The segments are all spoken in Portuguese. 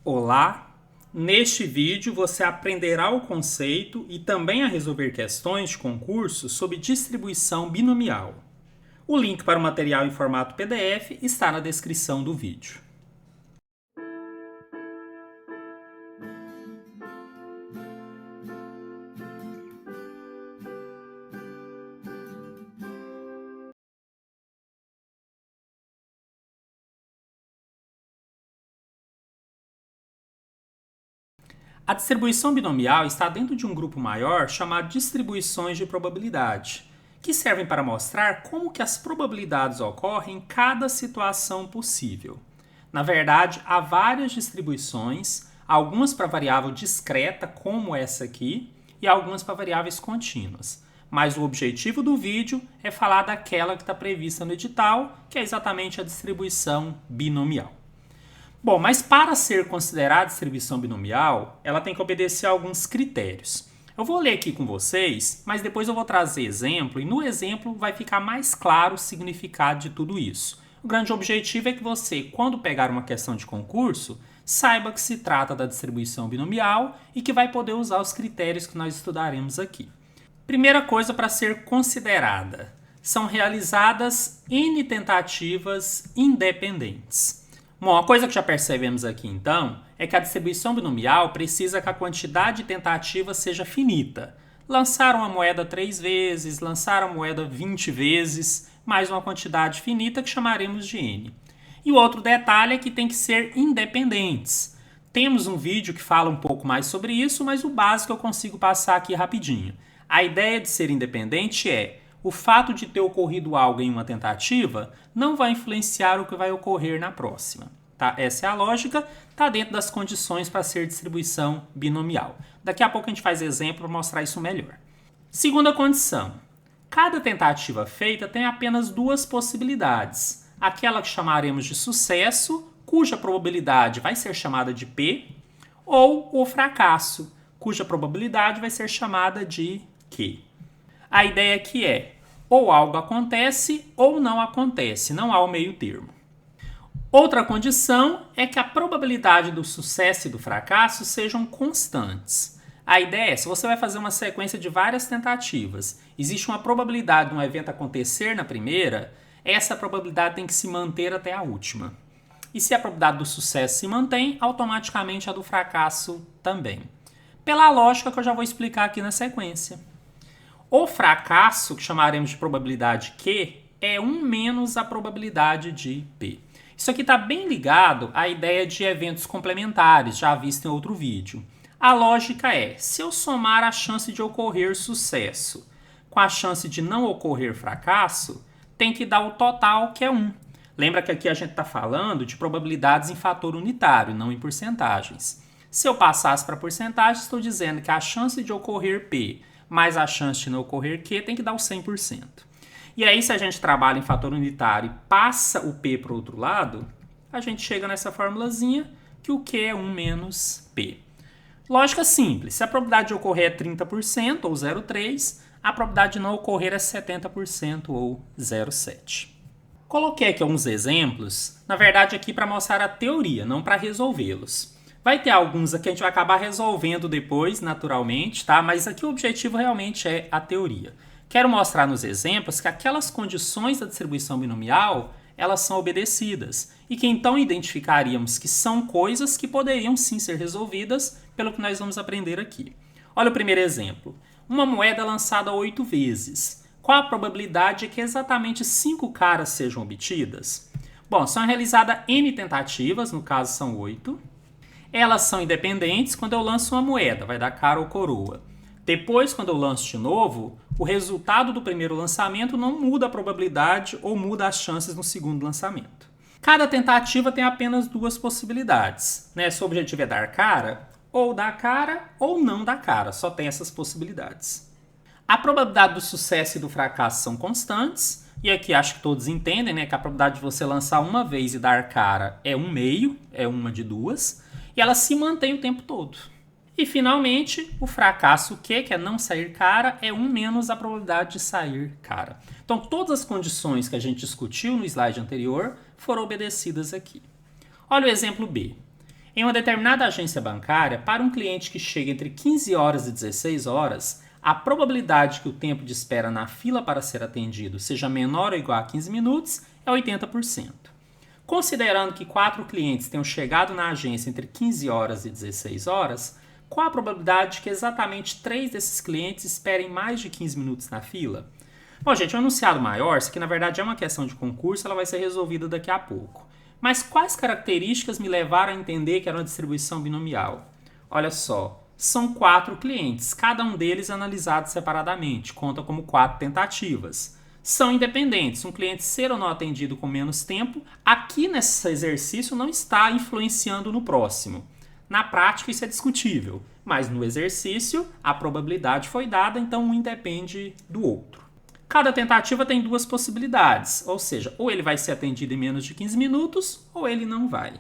Olá! Neste vídeo você aprenderá o conceito e também a resolver questões de concurso sobre distribuição binomial. O link para o material em formato PDF está na descrição do vídeo. A distribuição binomial está dentro de um grupo maior chamado distribuições de probabilidade, que servem para mostrar como que as probabilidades ocorrem em cada situação possível. Na verdade, há várias distribuições, algumas para variável discreta, como essa aqui, e algumas para variáveis contínuas. Mas o objetivo do vídeo é falar daquela que está prevista no edital, que é exatamente a distribuição binomial. Bom, mas para ser considerada distribuição binomial, ela tem que obedecer a alguns critérios. Eu vou ler aqui com vocês, mas depois eu vou trazer exemplo, e no exemplo vai ficar mais claro o significado de tudo isso. O grande objetivo é que você, quando pegar uma questão de concurso, saiba que se trata da distribuição binomial e que vai poder usar os critérios que nós estudaremos aqui. Primeira coisa para ser considerada: são realizadas N tentativas independentes. Bom, a coisa que já percebemos aqui então é que a distribuição binomial precisa que a quantidade de tentativas seja finita. Lançaram a moeda 3 vezes, lançaram a moeda 20 vezes, mais uma quantidade finita que chamaremos de N. E o outro detalhe é que tem que ser independentes. Temos um vídeo que fala um pouco mais sobre isso, mas o básico eu consigo passar aqui rapidinho. A ideia de ser independente é: o fato de ter ocorrido algo em uma tentativa não vai influenciar o que vai ocorrer na próxima. Tá? Essa é a lógica, está dentro das condições para ser distribuição binomial. Daqui a pouco a gente faz exemplo para mostrar isso melhor. Segunda condição: cada tentativa feita tem apenas duas possibilidades. Aquela que chamaremos de sucesso, cuja probabilidade vai ser chamada de P, ou o fracasso, cuja probabilidade vai ser chamada de Q. A ideia aqui é: ou algo acontece ou não acontece, não há o meio termo. Outra condição é que a probabilidade do sucesso e do fracasso sejam constantes. A ideia é: se você vai fazer uma sequência de várias tentativas, existe uma probabilidade de um evento acontecer na primeira, essa probabilidade tem que se manter até a última. E se a probabilidade do sucesso se mantém, automaticamente a do fracasso também. Pela lógica que eu já vou explicar aqui na sequência. O fracasso, que chamaremos de probabilidade Q, é 1 menos a probabilidade de P. Isso aqui está bem ligado à ideia de eventos complementares, já visto em outro vídeo. A lógica é: se eu somar a chance de ocorrer sucesso com a chance de não ocorrer fracasso, tem que dar o total, que é 1. Lembra que aqui a gente está falando de probabilidades em fator unitário, não em porcentagens. Se eu passasse para porcentagem, estou dizendo que a chance de ocorrer P mais a chance de não ocorrer Q tem que dar o 100%. E aí, se a gente trabalha em fator unitário e passa o P para o outro lado, a gente chega nessa formulazinha que o Q é 1 menos P. Lógica simples: se a probabilidade de ocorrer é 30% ou 0,3, a probabilidade de não ocorrer é 70% ou 0,7. Coloquei aqui alguns exemplos, na verdade aqui para mostrar a teoria, não para resolvê-los. Vai ter alguns aqui que a gente vai acabar resolvendo depois, naturalmente, tá? Mas aqui o objetivo realmente é a teoria. Quero mostrar nos exemplos que aquelas condições da distribuição binomial, elas são obedecidas. E que então identificaríamos que são coisas que poderiam sim ser resolvidas pelo que nós vamos aprender aqui. Olha o primeiro exemplo. Uma moeda lançada 8 vezes. Qual a probabilidade de que exatamente 5 caras sejam obtidas? Bom, são realizadas N tentativas, no caso são 8. Elas são independentes. Quando eu lanço uma moeda, vai dar cara ou coroa. Depois, quando eu lanço de novo, o resultado do primeiro lançamento não muda a probabilidade ou muda as chances no segundo lançamento. Cada tentativa tem apenas duas possibilidades, né? Se o objetivo é dar cara ou não dar cara, só tem essas possibilidades. A probabilidade do sucesso e do fracasso são constantes, e aqui acho que todos entendem, né, que a probabilidade de você lançar uma vez e dar cara é 1/2, é uma de duas, e ela se mantém o tempo todo. E finalmente, o fracasso Q, que é não sair cara, é 1 menos a probabilidade de sair cara. Então todas as condições que a gente discutiu no slide anterior foram obedecidas aqui. Olha o exemplo B. Em uma determinada agência bancária, para um cliente que chega entre 15 horas e 16 horas, a probabilidade que o tempo de espera na fila para ser atendido seja menor ou igual a 15 minutos é 80%. Considerando que 4 clientes tenham chegado na agência entre 15 horas e 16 horas, qual a probabilidade de que exatamente 3 desses clientes esperem mais de 15 minutos na fila? Bom, gente, um enunciado maior, isso aqui na verdade é uma questão de concurso, ela vai ser resolvida daqui a pouco. Mas quais características me levaram a entender que era uma distribuição binomial? Olha só, são 4 clientes, cada um deles analisado separadamente, conta como 4 tentativas. São independentes, um cliente ser ou não atendido com menos tempo, aqui nesse exercício não está influenciando no próximo. Na prática isso é discutível, mas no exercício a probabilidade foi dada, então um independe do outro. Cada tentativa tem 2 possibilidades, ou seja, ou ele vai ser atendido em menos de 15 minutos, ou ele não vai.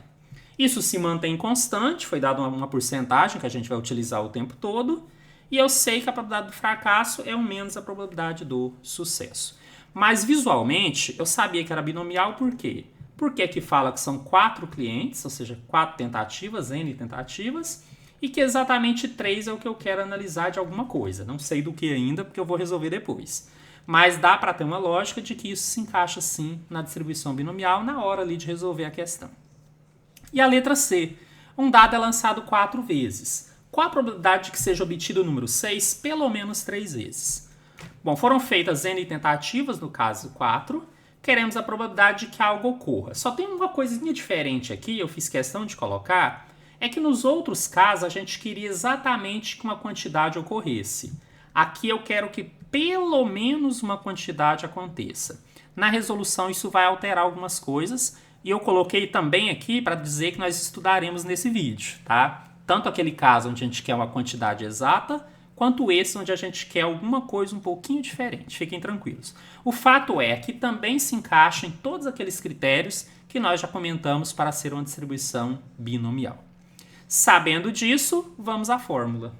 Isso se mantém constante, foi dado uma porcentagem que a gente vai utilizar o tempo todo, e eu sei que a probabilidade do fracasso é 1 menos a probabilidade do sucesso. Mas visualmente, eu sabia que era binomial por quê? Porque aqui fala que são 4 clientes, ou seja, 4 tentativas, N tentativas, e que exatamente 3 é o que eu quero analisar de alguma coisa. Não sei do que ainda, porque eu vou resolver depois. Mas dá para ter uma lógica de que isso se encaixa sim na distribuição binomial na hora ali de resolver a questão. E a letra C. Um dado é lançado 4 vezes. Qual a probabilidade de que seja obtido o número 6 pelo menos 3 vezes? Bom, foram feitas N tentativas, no caso 4. Queremos a probabilidade de que algo ocorra. Só tem uma coisinha diferente aqui, eu fiz questão de colocar, é que nos outros casos a gente queria exatamente que uma quantidade ocorresse. Aqui eu quero que pelo menos uma quantidade aconteça. Na resolução isso vai alterar algumas coisas, e eu coloquei também aqui para dizer que nós estudaremos nesse vídeo, tá? Tanto aquele caso onde a gente quer uma quantidade exata, quanto esse onde a gente quer alguma coisa um pouquinho diferente. Fiquem tranquilos. O fato é que também se encaixa em todos aqueles critérios que nós já comentamos para ser uma distribuição binomial. Sabendo disso, vamos à fórmula.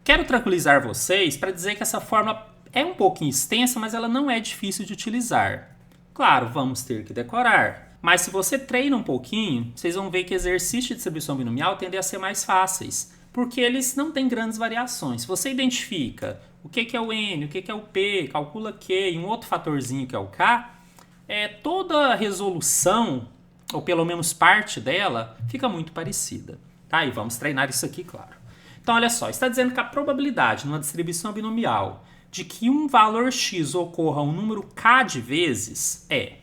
Quero tranquilizar vocês para dizer que essa fórmula é um pouquinho extensa, mas ela não é difícil de utilizar. Claro, vamos ter que decorar, mas se você treina um pouquinho, vocês vão ver que exercícios de distribuição binomial tendem a ser mais fáceis, porque eles não têm grandes variações. Se você identifica o que é o N, o que é o P, calcula Q e um outro fatorzinho que é o K, toda a resolução, ou pelo menos parte dela, fica muito parecida. Tá? E vamos treinar isso aqui, claro. Então, olha só, está dizendo que a probabilidade numa distribuição binomial de que um valor x ocorra um número k de vezes é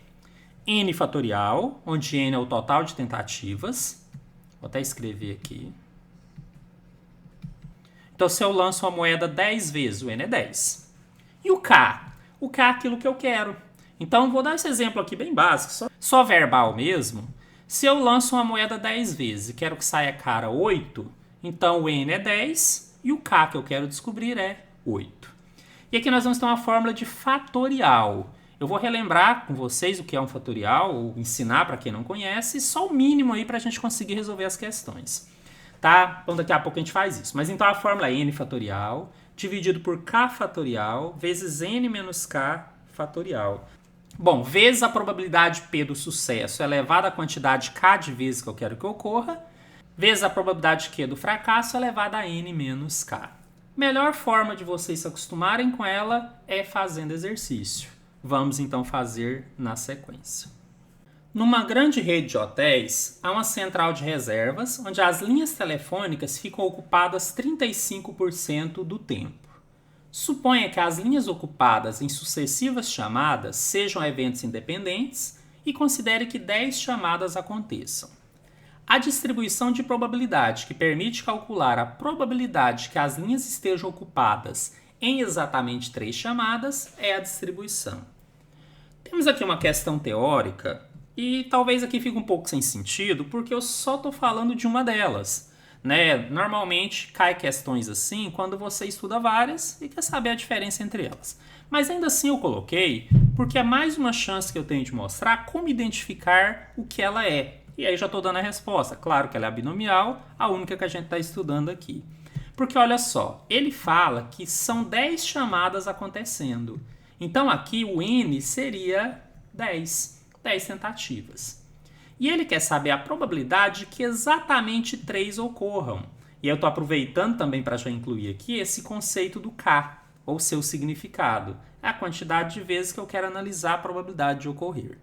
n fatorial, onde n é o total de tentativas. Vou até escrever aqui. Então, se eu lanço uma moeda 10 vezes, o n é 10. E o k? O k é aquilo que eu quero. Então, vou dar esse exemplo aqui bem básico, só verbal mesmo. Se eu lanço uma moeda 10 vezes e quero que saia cara 8, então o n é 10 e o k que eu quero descobrir é 8. E aqui nós vamos ter uma fórmula de fatorial. Eu vou relembrar com vocês o que é um fatorial, ou ensinar para quem não conhece, só o mínimo aí para a gente conseguir resolver as questões. Tá? Então daqui a pouco a gente faz isso. Mas então a fórmula é n fatorial dividido por k fatorial vezes n menos k fatorial. Bom, vezes a probabilidade P do sucesso elevada à quantidade k de vezes que eu quero que ocorra, vezes a probabilidade Q do fracasso elevada a n menos k. Melhor forma de vocês se acostumarem com ela é fazendo exercício. Vamos então fazer na sequência. Numa grande rede de hotéis, há uma central de reservas onde as linhas telefônicas ficam ocupadas 35% do tempo. Suponha que as linhas ocupadas em sucessivas chamadas sejam eventos independentes e considere que 10 chamadas aconteçam. A distribuição de probabilidade que permite calcular a probabilidade que as linhas estejam ocupadas em exatamente 3 chamadas é a distribuição. Temos aqui uma questão teórica e talvez aqui fique um pouco sem sentido porque eu só estou falando de uma delas. Normalmente cai questões assim quando você estuda várias e quer saber a diferença entre elas. Mas ainda assim eu coloquei porque é mais uma chance que eu tenho de mostrar como identificar o que ela é. E aí já estou dando a resposta. Claro que ela é a binomial, a única que a gente está estudando aqui. Porque olha só, ele fala que são 10 chamadas acontecendo. Então aqui o n seria 10 tentativas. E ele quer saber a probabilidade que exatamente 3 ocorram. E eu estou aproveitando também para já incluir aqui esse conceito do K, ou seu significado. É a quantidade de vezes que eu quero analisar a probabilidade de ocorrer.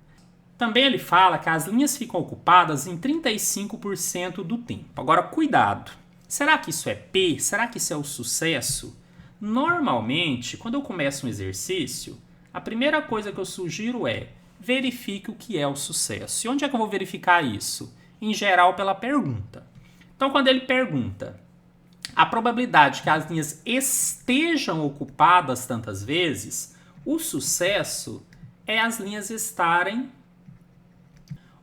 Também ele fala que as linhas ficam ocupadas em 35% do tempo. Agora, cuidado. Será que isso é P? Será que isso é o sucesso? Normalmente, quando eu começo um exercício, a primeira coisa que eu sugiro é verifique o que é o sucesso. E onde é que eu vou verificar isso? Em geral, pela pergunta. Então, quando ele pergunta a probabilidade que as linhas estejam ocupadas tantas vezes, o sucesso é as linhas estarem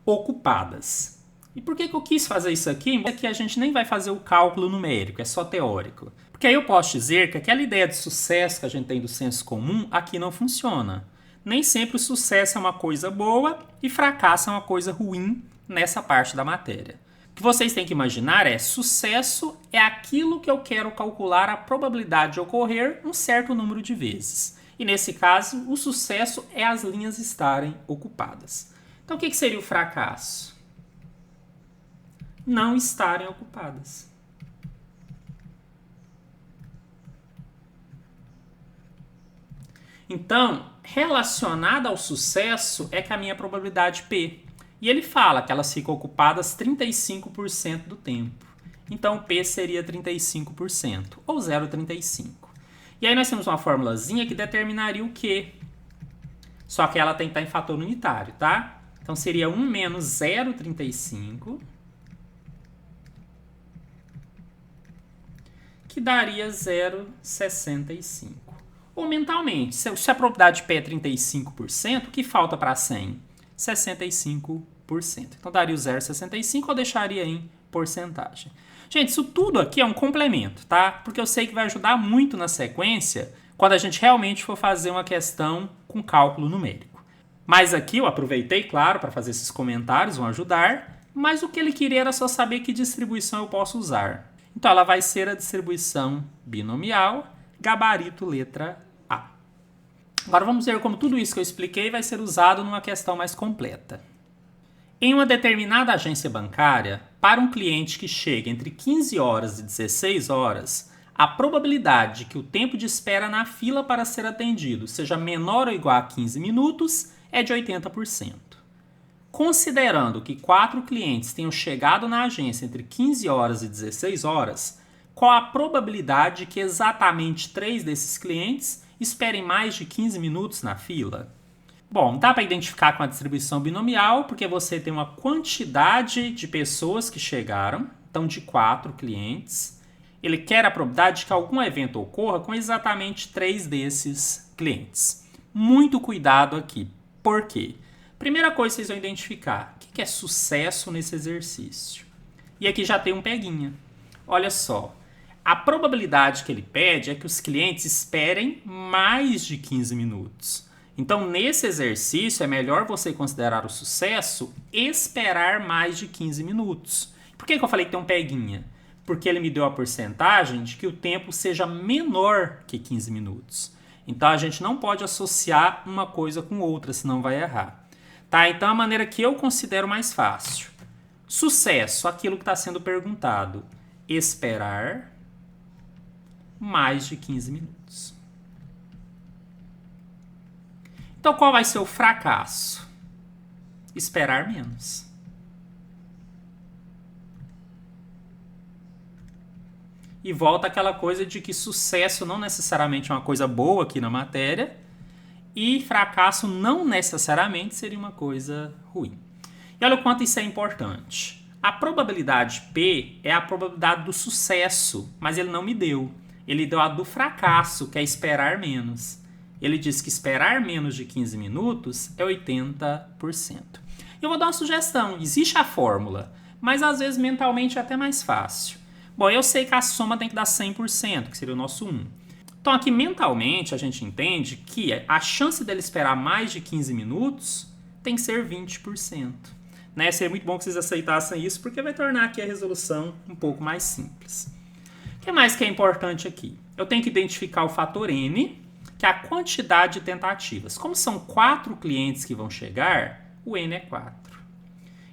ocupadas. E por que eu quis fazer isso aqui? Aqui a gente nem vai fazer o cálculo numérico, é só teórico. Porque aí eu posso dizer que aquela ideia de sucesso que a gente tem do senso comum aqui não funciona. Nem sempre o sucesso é uma coisa boa e fracasso é uma coisa ruim nessa parte da matéria. O que vocês têm que imaginar é sucesso é aquilo que eu quero calcular a probabilidade de ocorrer um certo número de vezes. E nesse caso, o sucesso é as linhas estarem ocupadas. Então, o que seria o fracasso? Não estarem ocupadas. Então, relacionada ao sucesso é que a minha probabilidade P. E ele fala que elas ficam ocupadas 35% do tempo. Então, P seria 35%, ou 0,35. E aí nós temos uma formulazinha que determinaria o Q. Só que ela tem que estar em fator unitário, tá? Então, seria 1 menos 0,35, que daria 0,65. Ou mentalmente, se a probabilidade de P é 35%, o que falta para 100? 65%. Então, daria o 0,65 ou deixaria em porcentagem. Gente, isso tudo aqui é um complemento, tá? Porque eu sei que vai ajudar muito na sequência quando a gente realmente for fazer uma questão com cálculo numérico. Mas aqui eu aproveitei, claro, para fazer esses comentários, vão ajudar, mas o que ele queria era só saber que distribuição eu posso usar. Então, ela vai ser a distribuição binomial, gabarito letra A. Agora vamos ver como tudo isso que eu expliquei vai ser usado numa questão mais completa. Em uma determinada agência bancária, para um cliente que chega entre 15 horas e 16 horas, a probabilidade de que o tempo de espera na fila para ser atendido seja menor ou igual a 15 minutos é de 80%. Considerando que 4 clientes tenham chegado na agência entre 15 horas e 16 horas, qual a probabilidade de que exatamente 3 desses clientes esperem mais de 15 minutos na fila? Bom, dá para identificar com a distribuição binomial, porque você tem uma quantidade de pessoas que chegaram, então de 4 clientes. Ele quer a probabilidade de que algum evento ocorra com exatamente 3 desses clientes. Muito cuidado aqui. Por quê? Primeira coisa que vocês vão identificar, o que é sucesso nesse exercício? E aqui já tem um peguinha. Olha só, a probabilidade que ele pede é que os clientes esperem mais de 15 minutos. Então, nesse exercício, é melhor você considerar o sucesso esperar mais de 15 minutos. Por que eu falei que tem um peguinha? Porque ele me deu a porcentagem de que o tempo seja menor que 15 minutos. Então, a gente não pode associar uma coisa com outra, senão vai errar. Tá? Então, a maneira que eu considero mais fácil. Sucesso, aquilo que está sendo perguntado. Esperar mais de 15 minutos. Então, qual vai ser o fracasso? Esperar menos. E volta aquela coisa de que sucesso não necessariamente é uma coisa boa aqui na matéria e fracasso não necessariamente seria uma coisa ruim. E olha o quanto isso é importante. A probabilidade P é a probabilidade do sucesso, mas ele não me deu. Ele deu a do fracasso, que é esperar menos. Ele diz que esperar menos de 15 minutos é 80%. Eu vou dar uma sugestão. Existe a fórmula, mas às vezes mentalmente é até mais fácil. Bom, eu sei que a soma tem que dar 100%, que seria o nosso 1. Então aqui mentalmente a gente entende que a chance dele esperar mais de 15 minutos tem que ser 20%. Né? Seria muito bom que vocês aceitassem isso, porque vai tornar aqui a resolução um pouco mais simples. O que mais que é importante aqui? Eu tenho que identificar o fator N, que é a quantidade de tentativas. Como são 4 clientes que vão chegar, o N é 4.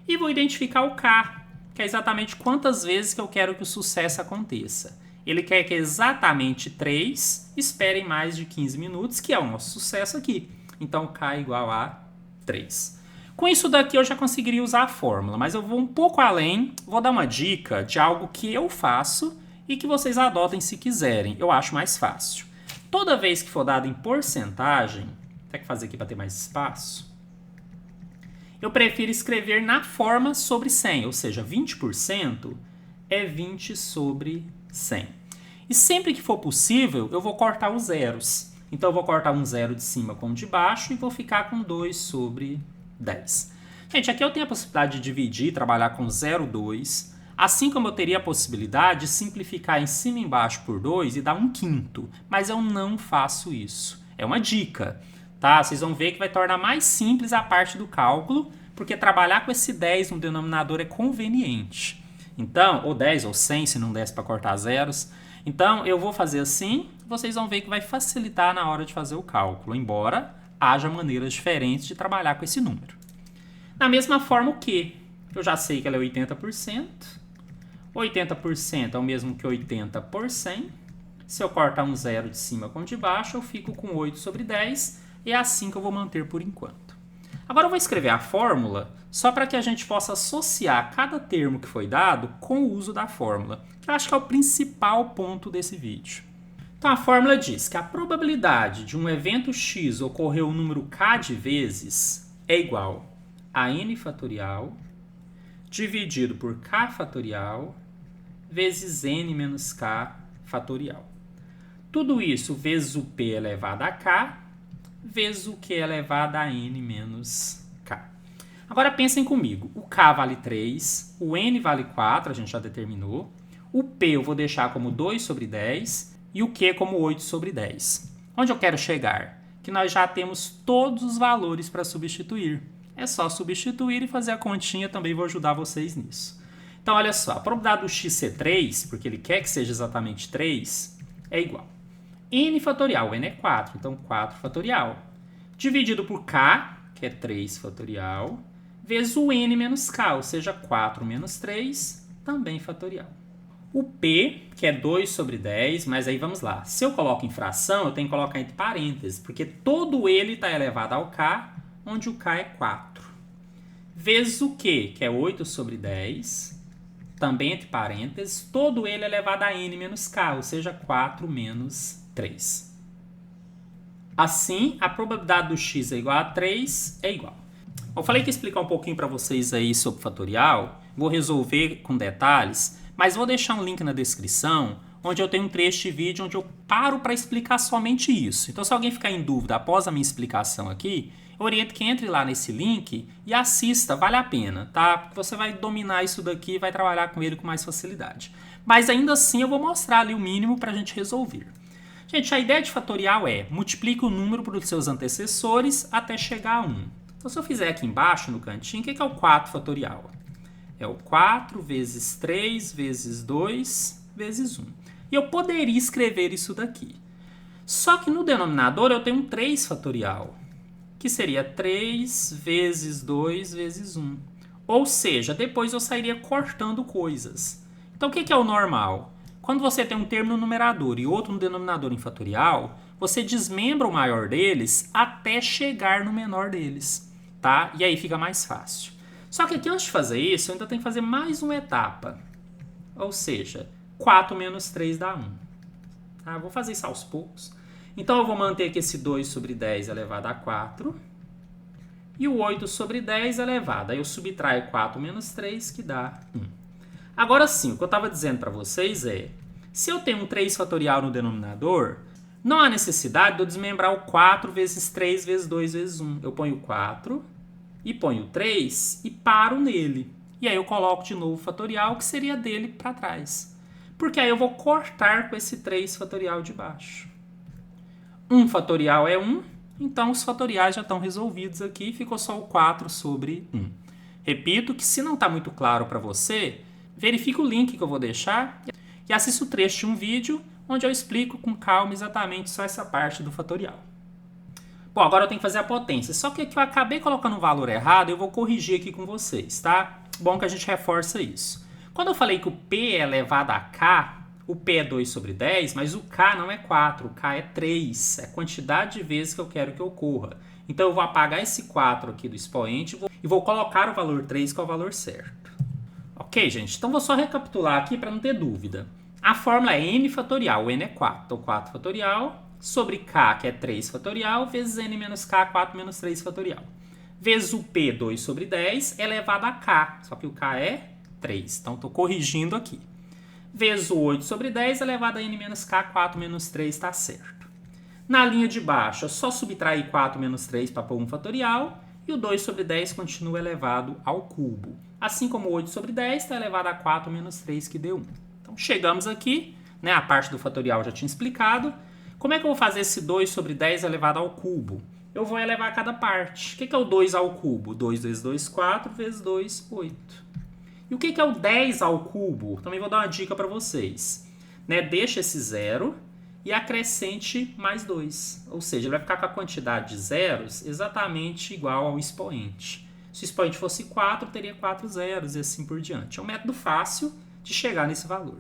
E vou identificar o K, que é exatamente quantas vezes que eu quero que o sucesso aconteça. Ele quer que exatamente 3 esperem mais de 15 minutos, que é o nosso sucesso aqui. Então, K é igual a 3. Com isso daqui eu já conseguiria usar a fórmula, mas eu vou um pouco além, vou dar uma dica de algo que eu faço e que vocês adotem se quiserem, eu acho mais fácil. Toda vez que for dado em porcentagem, até que fazer aqui para ter mais espaço, eu prefiro escrever na forma sobre 100, ou seja, 20% é 20 sobre 100. E sempre que for possível, eu vou cortar os zeros. Então eu vou cortar um zero de cima com o de baixo e vou ficar com 2 sobre 10. Gente, aqui eu tenho a possibilidade de dividir, trabalhar com 0,2, assim como eu teria a possibilidade de simplificar em cima e embaixo por 2 e dar 1/5, mas eu não faço isso. É uma dica, tá? Vocês vão ver que vai tornar mais simples a parte do cálculo, porque trabalhar com esse 10 no denominador é conveniente. Então, ou 10 ou 100, se não desse para cortar zeros. Então, eu vou fazer assim, vocês vão ver que vai facilitar na hora de fazer o cálculo, embora haja maneiras diferentes de trabalhar com esse número. Da mesma forma o Q, eu já sei que ela é 80%. 80% é o mesmo que 80 por 100. Se eu cortar um zero de cima com o de baixo, eu fico com 8 sobre 10. E é assim que eu vou manter por enquanto. Agora eu vou escrever a fórmula só para que a gente possa associar cada termo que foi dado com o uso da fórmula, que eu acho que é o principal ponto desse vídeo. Então a fórmula diz que a probabilidade de um evento X ocorrer o número K de vezes é igual a N fatorial dividido por K fatorial vezes N menos K fatorial. Tudo isso vezes o P elevado a K vezes o Q elevado a N menos K. Agora pensem comigo, o K vale 3, o N vale 4, a gente já determinou, o P eu vou deixar como 2 sobre 10 e o Q como 8 sobre 10. Onde eu quero chegar? Que nós já temos todos os valores para substituir. É só substituir e fazer a continha, também vou ajudar vocês nisso. Então, olha só, a probabilidade do x ser 3, porque ele quer que seja exatamente 3, é igual. N fatorial, o N é 4, então 4 fatorial, dividido por K, que é 3 fatorial, vezes o N menos K, ou seja, 4 menos 3, também fatorial. O P, que é 2 sobre 10, mas aí vamos lá. Se eu coloco em fração, eu tenho que colocar entre parênteses, porque todo ele está elevado ao K, onde o K é 4. Vezes o Q, que é 8 sobre 10, também entre parênteses, todo ele é elevado a N menos K, ou seja, 4 menos 3. Assim, a probabilidade do x é igual a 3 é igual. Eu falei que ia explicar um pouquinho para vocês aí sobre fatorial, vou resolver com detalhes, mas vou deixar um link na descrição, onde eu tenho um trecho de vídeo onde eu paro para explicar somente isso. Então, se alguém ficar em dúvida após a minha explicação aqui, eu oriento que entre lá nesse link e assista, vale a pena, tá? Porque você vai dominar isso daqui e vai trabalhar com ele com mais facilidade. Mas ainda assim eu vou mostrar ali o mínimo para a gente resolver. Gente, a ideia de fatorial é multiplica o número por seus antecessores até chegar a 1. Então, se eu fizer aqui embaixo, no cantinho, o que é o 4 fatorial? É o 4 vezes 3 vezes 2 vezes 1. E eu poderia escrever isso daqui. Só que no denominador eu tenho um 3 fatorial, que seria 3 vezes 2 vezes 1. Ou seja, depois eu sairia cortando coisas. Então, o que é o normal? Quando você tem um termo no numerador e outro no denominador em fatorial, você desmembra o maior deles até chegar no menor deles, tá? E aí fica mais fácil. Só que aqui, antes de fazer isso, eu ainda tenho que fazer mais uma etapa. Ou seja, 4 menos 3 dá 1. Tá? Vou fazer isso aos poucos. Então, eu vou manter aqui esse 2 sobre 10 elevado a 4. E o 8 sobre 10 elevado. Aí eu subtraio 4 menos 3, que dá 1. Agora sim, o que eu estava dizendo para vocês é, se eu tenho um 3 fatorial no denominador, não há necessidade de eu desmembrar o 4 vezes 3 vezes 2 vezes 1. Eu ponho 4 e ponho 3 e paro nele. E aí eu coloco de novo o fatorial, que seria dele para trás. Porque aí eu vou cortar com esse 3 fatorial de baixo. 1 fatorial é 1, então os fatoriais já estão resolvidos aqui, ficou só o 4 sobre 1. Repito que se não está muito claro para você, verifique o link que eu vou deixar e assista o trecho de um vídeo onde eu explico com calma exatamente só essa parte do fatorial. Bom, agora eu tenho que fazer a potência, só que aqui eu acabei colocando um valor errado e eu vou corrigir aqui com vocês, tá? bom que a gente reforça isso. Quando eu falei que o P é elevado a K, o P é 2 sobre 10, mas o K não é 4, o K é 3. É a quantidade de vezes que eu quero que ocorra. Então eu vou apagar esse 4 aqui do expoente e vou colocar o valor 3, que é o valor certo. Ok, gente? Então vou só recapitular aqui para não ter dúvida. A fórmula é n fatorial, o n é 4. Então 4 fatorial sobre k, que é 3 fatorial, vezes n menos k, 4 menos 3 fatorial. Vezes o p, 2 sobre 10, elevado a k, só que o k é 3. Então estou corrigindo aqui. Vezes o 8 sobre 10 elevado a n menos k, 4 menos 3, está certo. Na linha de baixo, é só subtrair 4 menos 3 para pôr 1 fatorial, e o 2 sobre 10 continua elevado ao cubo. Assim como o 8 sobre 10 está elevado a 4 menos 3, que deu 1. Então chegamos aqui, né, a parte do fatorial eu já tinha explicado. Como é que eu vou fazer esse 2 sobre 10 elevado ao cubo? Eu vou elevar cada parte. O que é o 2 ao cubo? 2 vezes 2, 4, vezes 2, 8. E o que é o 10 ao cubo? Também vou dar uma dica para vocês. Né? Deixa esse 0 e acrescente mais 2. Ou seja, ele vai ficar com a quantidade de zeros exatamente igual ao expoente. Se o expoente fosse 4, teria 4 zeros e assim por diante. É um método fácil de chegar nesse valor.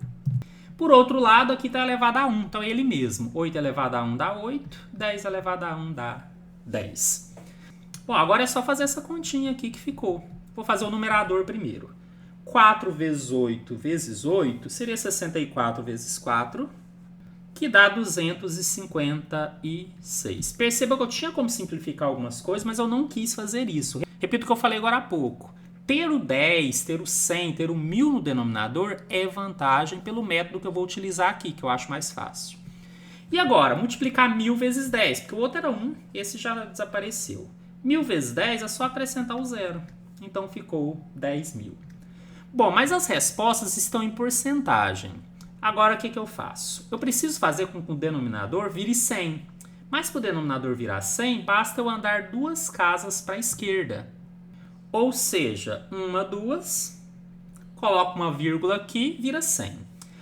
Por outro lado, aqui está elevado a 1, então é ele mesmo. 8 elevado a 1 dá 8, 10 elevado a 1 dá 10. Bom, agora é só fazer essa continha aqui que ficou. Vou fazer o numerador primeiro. 4 vezes 8 vezes 8 seria 64 vezes 4, que dá 256. Perceba que eu tinha como simplificar algumas coisas, mas eu não quis fazer isso. Repito o que eu falei agora há pouco. Ter o 10, ter o 100, ter o 1000 no denominador é vantagem pelo método que eu vou utilizar aqui, que eu acho mais fácil. E agora, multiplicar 1000 vezes 10, porque o outro era 1, esse já desapareceu. 1000 vezes 10 é só acrescentar o zero, então ficou 10.000. Bom, mas as respostas estão em porcentagem. Agora, o que eu faço? Eu preciso fazer com que o denominador vire 100. Mas para o denominador virar 100, basta eu andar 2 casas para a esquerda. Ou seja, 1, 2, coloco uma vírgula aqui, vira 100.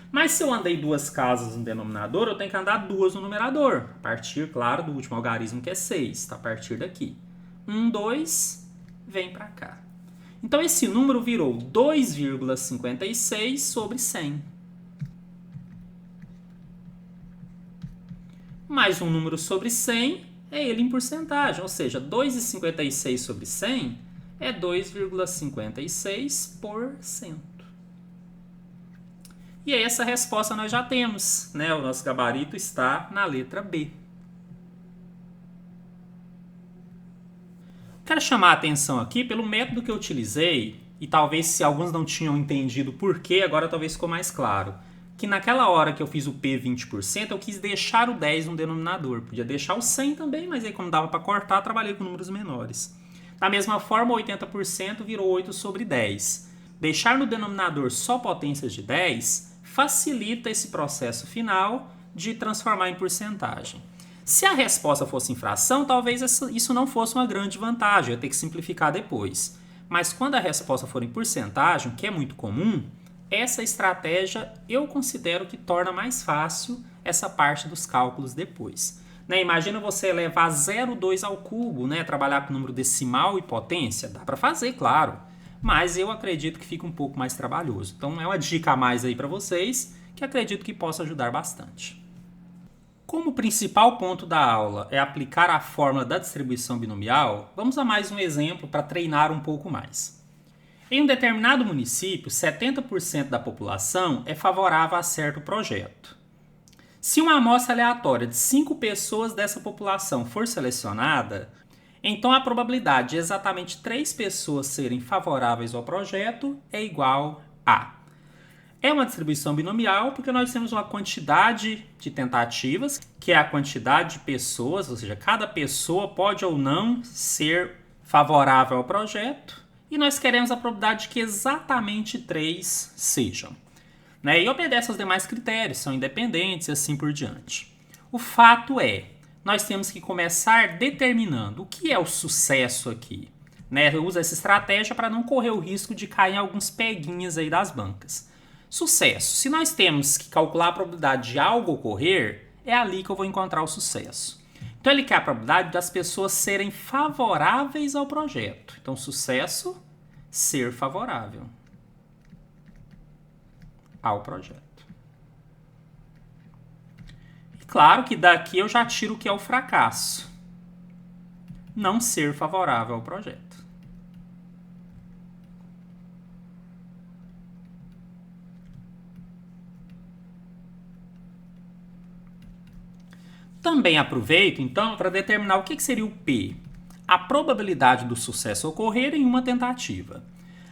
Mas se eu andei 2 casas no denominador, eu tenho que andar 2 no numerador. A partir, claro, do último algarismo, que é 6. Tá? A partir daqui. 1, 2, vem para cá. Então, esse número virou 2,56 sobre 100. Mais um número sobre 100 é ele em porcentagem. Ou seja, 2,56 sobre 100 é 2,56%. E aí essa resposta nós já temos, né? O nosso gabarito está na letra B. Quero chamar a atenção aqui pelo método que eu utilizei, e talvez se alguns não tinham entendido por quê, agora talvez ficou mais claro. Que naquela hora que eu fiz o P 20%, eu quis deixar o 10 no denominador. Podia deixar o 100 também, mas aí como dava para cortar, trabalhei com números menores. Da mesma forma, 80% virou 8 sobre 10. Deixar no denominador só potências de 10 facilita esse processo final de transformar em porcentagem. Se a resposta fosse em fração, talvez isso não fosse uma grande vantagem, eu ia ter que simplificar depois. Mas quando a resposta for em porcentagem, que é muito comum, essa estratégia eu considero que torna mais fácil essa parte dos cálculos depois. Né? Imagina você elevar 0,2 ao cubo, né? Trabalhar com número decimal e potência, dá para fazer, claro. Mas eu acredito que fica um pouco mais trabalhoso. Então é uma dica a mais aí para vocês, que acredito que possa ajudar bastante. Como o principal ponto da aula é aplicar a fórmula da distribuição binomial, vamos a mais um exemplo para treinar um pouco mais. Em um determinado município, 70% da população é favorável a certo projeto. Se uma amostra aleatória de 5 pessoas dessa população for selecionada, então a probabilidade de exatamente 3 pessoas serem favoráveis ao projeto é igual a... É uma distribuição binomial porque nós temos uma quantidade de tentativas, que é a quantidade de pessoas, ou seja, cada pessoa pode ou não ser favorável ao projeto, e nós queremos a probabilidade de que exatamente 3 sejam. Né? E obedece aos demais critérios, são independentes e assim por diante. O fato é, nós temos que começar determinando o que é o sucesso aqui. Né? Eu uso essa estratégia para não correr o risco de cair em alguns peguinhas aí das bancas. Sucesso. Se nós temos que calcular a probabilidade de algo ocorrer, é ali que eu vou encontrar o sucesso. Então ele quer a probabilidade das pessoas serem favoráveis ao projeto. Então sucesso ser favorável ao projeto. E claro que daqui eu já tiro o que é o fracasso. Não ser favorável ao projeto. Também aproveito, então, para determinar o que seria o P. A probabilidade do sucesso ocorrer em uma tentativa.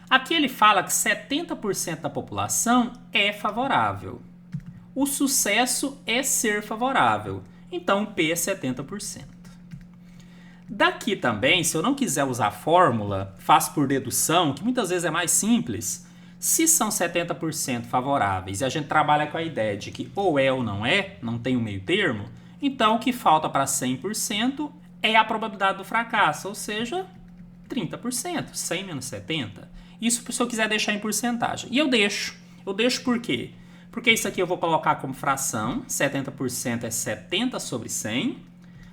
Aqui ele fala que 70% da população é favorável. O sucesso é ser favorável. Então, o P é 70%. Daqui também, se eu não quiser usar a fórmula, faço por dedução, que muitas vezes é mais simples. Se são 70% favoráveis e a gente trabalha com a ideia de que ou é ou não é, não tem um meio termo, então o que falta para 100% é a probabilidade do fracasso, ou seja, 30%, 100 menos 70. Isso se eu quiser deixar em porcentagem. E eu deixo. Eu deixo por quê? Porque isso aqui eu vou colocar como fração, 70% é 70 sobre 100.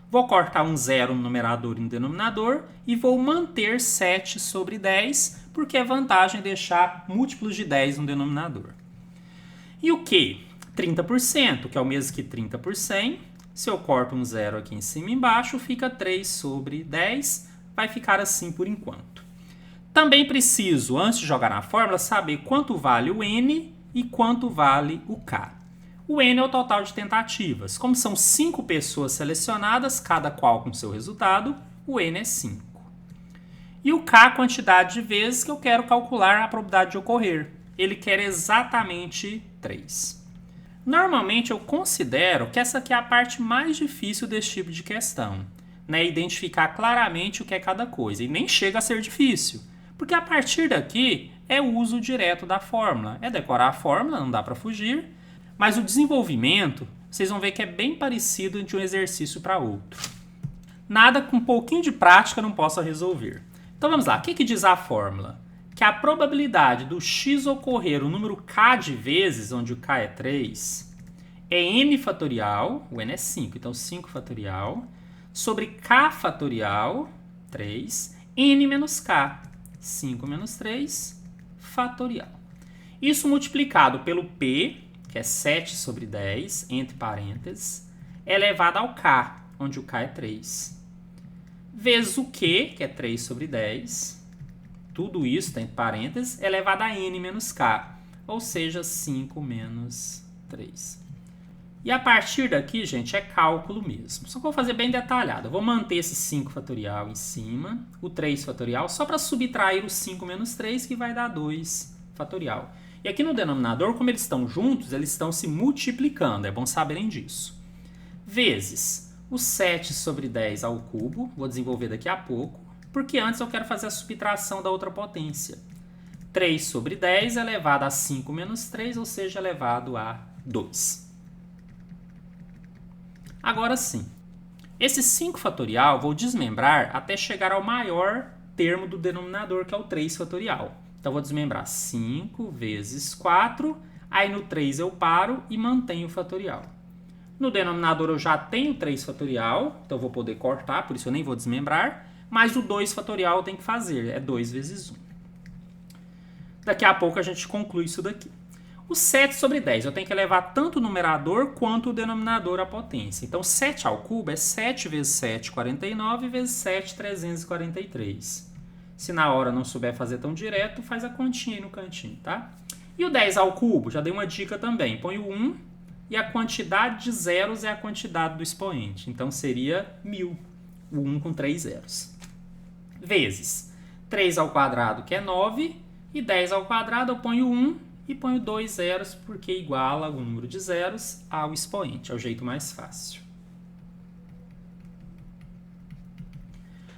Vou cortar um zero no numerador e no denominador e vou manter 7 sobre 10, porque é vantagem deixar múltiplos de 10 no denominador. E o que? 30%, que é o mesmo que 30 por 100. Se eu corto um zero aqui em cima e embaixo, fica 3 sobre 10. Vai ficar assim por enquanto. Também preciso, antes de jogar na fórmula, saber quanto vale o N e quanto vale o K. O N é o total de tentativas. Como são 5 pessoas selecionadas, cada qual com seu resultado, o N é 5. E o K, a quantidade de vezes que eu quero calcular a probabilidade de ocorrer. Ele quer exatamente 3. Normalmente eu considero que essa aqui é a parte mais difícil desse tipo de questão, né? Identificar claramente o que é cada coisa. E nem chega a ser difícil, porque a partir daqui é o uso direto da fórmula. É decorar a fórmula, não dá para fugir, mas o desenvolvimento, vocês vão ver que é bem parecido de um exercício para outro. Nada com um pouquinho de prática não possa resolver. Então vamos lá, o que diz a fórmula? Que a probabilidade do x ocorrer o número k de vezes, onde o k é 3, é n fatorial, o n é 5, então 5 fatorial, sobre k fatorial, 3, n menos k, 5 menos 3, fatorial. Isso multiplicado pelo p, que é 7 sobre 10, entre parênteses, elevado ao k, onde o k é 3, vezes o q, que é 3 sobre 10, tudo isso, entre parênteses, elevado a n menos k, ou seja, 5 menos 3. E a partir daqui, gente, é cálculo mesmo. Só que eu vou fazer bem detalhado. Eu vou manter esse 5 fatorial em cima, o 3 fatorial, só para subtrair o 5 menos 3, que vai dar 2 fatorial. E aqui no denominador, como eles estão juntos, eles estão se multiplicando. É bom saberem disso. Vezes o 7 sobre 10 ao cubo, vou desenvolver daqui a pouco, porque antes eu quero fazer a subtração da outra potência. 3 sobre 10 elevado a 5 menos 3, ou seja, elevado a 2. Agora sim, esse 5 fatorial vou desmembrar até chegar ao maior termo do denominador, que é o 3 fatorial. Então, vou desmembrar 5 vezes 4, aí no 3 eu paro e mantenho o fatorial. No denominador eu já tenho 3 fatorial, então eu vou poder cortar, por isso eu nem vou desmembrar. Mas o 2 fatorial tem que fazer, é 2 vezes 1. Daqui a pouco a gente conclui isso daqui. O 7 sobre 10, eu tenho que elevar tanto o numerador quanto o denominador à potência. Então, 7 ao cubo é 7 vezes 7, 49, vezes 7, 343. Se na hora não souber fazer tão direto, faz a continha aí no cantinho, tá? E o 10 ao cubo, já dei uma dica também. Põe o 1 e a quantidade de zeros é a quantidade do expoente. Então, seria 1000, o 1 com 3 zeros. Vezes 3 ao quadrado, que é 9, e 10 ao quadrado eu ponho 1 e ponho 2 zeros, porque iguala o número de zeros ao expoente. É o jeito mais fácil.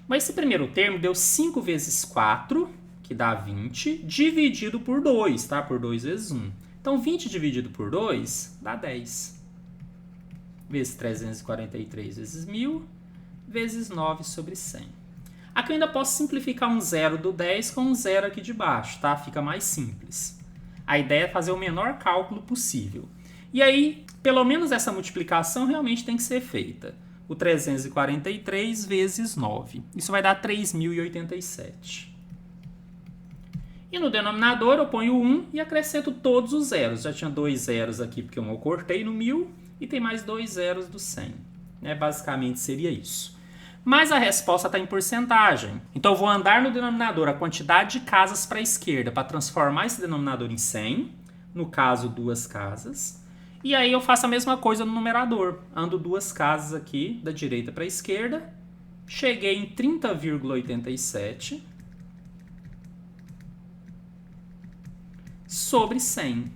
Mas esse primeiro termo deu 5 vezes 4, que dá 20, dividido por 2, tá? Por 2 vezes 1. Então, 20 dividido por 2 dá 10. Vezes 343 vezes 1000, vezes 9 sobre 100. Aqui eu ainda posso simplificar um zero do 10 com um zero aqui de baixo, tá? Fica mais simples. A ideia é fazer o menor cálculo possível. E aí, pelo menos essa multiplicação realmente tem que ser feita. O 343 vezes 9. Isso vai dar 3.087. E no denominador eu ponho 1 e acrescento todos os zeros. Já tinha 2 zeros aqui porque eu cortei no 1000 e tem mais 2 zeros do 100. Basicamente seria isso. Mas a resposta está em porcentagem. Então eu vou andar no denominador a quantidade de casas para a esquerda para transformar esse denominador em 100. No caso, 2 casas. E aí eu faço a mesma coisa no numerador. Ando 2 casas aqui da direita para a esquerda. Cheguei em 30,87 sobre 100.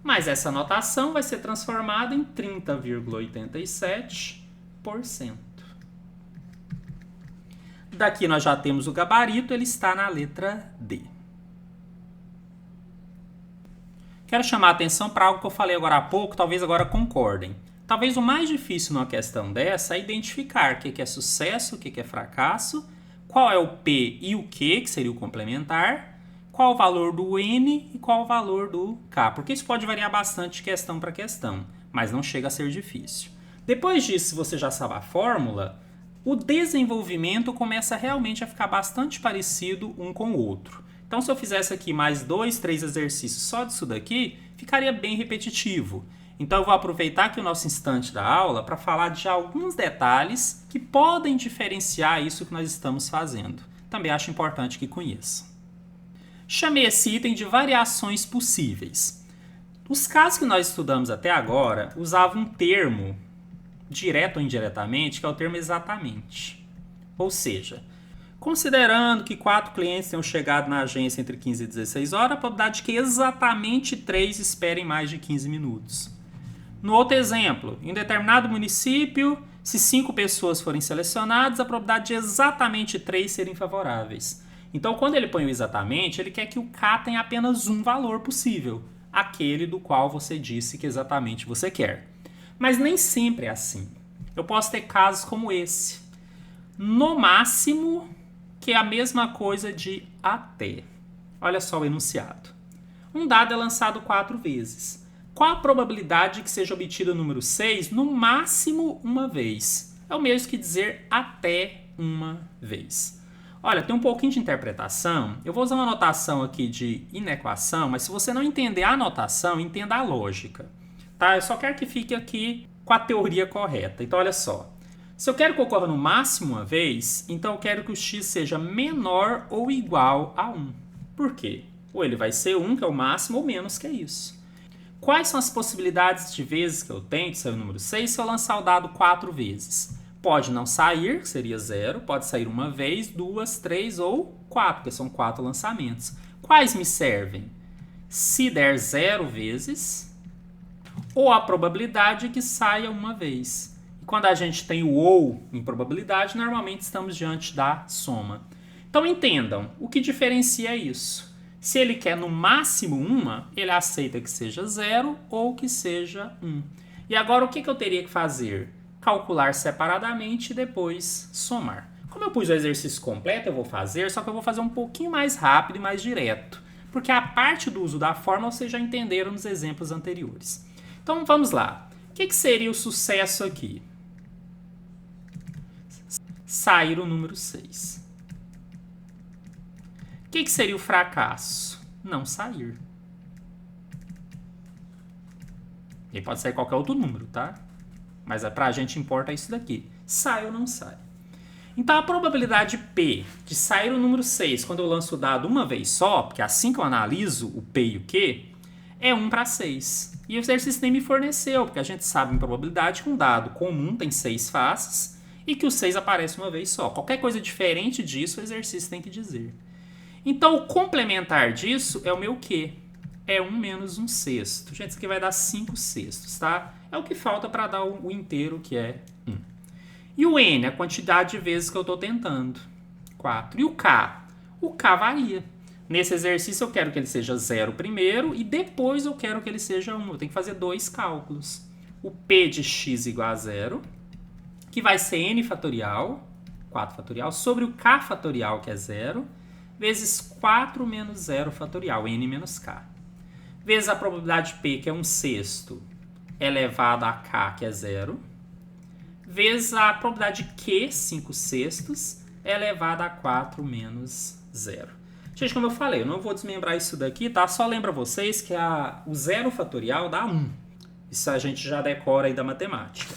Mas essa notação vai ser transformada em 30,87%. Daqui nós já temos o gabarito, ele está na letra D. Quero chamar a atenção para algo que eu falei agora há pouco, talvez agora concordem. Talvez o mais difícil numa questão dessa é identificar o que é sucesso, o que é fracasso, qual é o P e o Q, que seria o complementar, qual o valor do N e qual o valor do K, porque isso pode variar bastante de questão para questão, mas não chega a ser difícil. Depois disso, se você já sabe a fórmula, o desenvolvimento começa realmente a ficar bastante parecido um com o outro. Então, se eu fizesse aqui mais 2, 3 exercícios só disso daqui, ficaria bem repetitivo. Então, eu vou aproveitar aqui o nosso instante da aula para falar de alguns detalhes que podem diferenciar isso que nós estamos fazendo. Também acho importante que conheçam. Chamei esse item de variações possíveis. Os casos que nós estudamos até agora usavam um termo, direto ou indiretamente, que é o termo exatamente. Ou seja, considerando que 4 clientes tenham chegado na agência entre 15 e 16 horas, a probabilidade de que exatamente 3 esperem mais de 15 minutos. No outro exemplo, em determinado município, se 5 pessoas forem selecionadas, a probabilidade de exatamente 3 serem favoráveis. Então, quando ele põe o exatamente, ele quer que o K tenha apenas um valor possível, aquele do qual você disse que exatamente você quer. Mas nem sempre é assim. Eu posso ter casos como esse. No máximo, que é a mesma coisa de até. Olha só o enunciado. Um dado é lançado 4 vezes. Qual a probabilidade de que seja obtido o número 6 no máximo uma vez? É o mesmo que dizer até uma vez. Olha, tem um pouquinho de interpretação. Eu vou usar uma notação aqui de inequação, mas se você não entender a notação, entenda a lógica. Tá? Eu só quero que fique aqui com a teoria correta. Então, olha só. Se eu quero que ocorra no máximo uma vez, então eu quero que o x seja menor ou igual a 1. Por quê? Ou ele vai ser 1, que é o máximo, ou menos que é isso. Quais são as possibilidades de vezes que eu tenho de sair o número 6 se eu lançar o dado 4 vezes? Pode não sair, que seria 0. Pode sair uma vez, 2, 3 ou 4, porque são 4 lançamentos. Quais me servem? Se der 0 vezes, ou a probabilidade que saia uma vez. E quando a gente tem o ou em probabilidade, normalmente estamos diante da soma. Então entendam, o que diferencia isso? Se ele quer no máximo uma, ele aceita que seja 0 ou que seja 1. E agora o que eu teria que fazer? Calcular separadamente e depois somar. Como eu pus o exercício completo, eu vou fazer, só que eu vou fazer um pouquinho mais rápido e mais direto. Porque a parte do uso da fórmula vocês já entenderam nos exemplos anteriores. Então vamos lá. O que seria o sucesso aqui? Sair o número 6. O que seria o fracasso? Não sair. E pode sair qualquer outro número, tá? Mas pra gente importa isso daqui. Sai ou não sai. Então a probabilidade P de sair o número 6 quando eu lanço o dado uma vez só, porque assim que eu analiso o P e o Q, é 1 para 6. E o exercício nem me forneceu, porque a gente sabe em probabilidade que um dado comum tem 6 faces e que o 6 aparece uma vez só. Qualquer coisa diferente disso, o exercício tem que dizer. Então, o complementar disso é o meu Q. É 1 menos 1 sexto. Gente, isso aqui vai dar 5 sextos, tá? É o que falta para dar o inteiro, que é 1. E o N, a quantidade de vezes que eu estou tentando. 4. E o K? O K varia. Nesse exercício, eu quero que ele seja 0 primeiro e depois eu quero que ele seja 1. Eu tenho que fazer 2 cálculos. O P de x igual a 0, que vai ser N fatorial, 4 fatorial, sobre o K fatorial, que é 0, vezes 4 menos 0 fatorial, N menos K. Vezes a probabilidade P, que é 1 sexto, elevado a K, que é 0. Vezes a probabilidade Q, 5 sextos, elevado a 4 menos 0. Gente, como eu falei, eu não vou desmembrar isso daqui, tá? Só lembra vocês que o zero fatorial dá 1. Isso a gente já decora aí da matemática.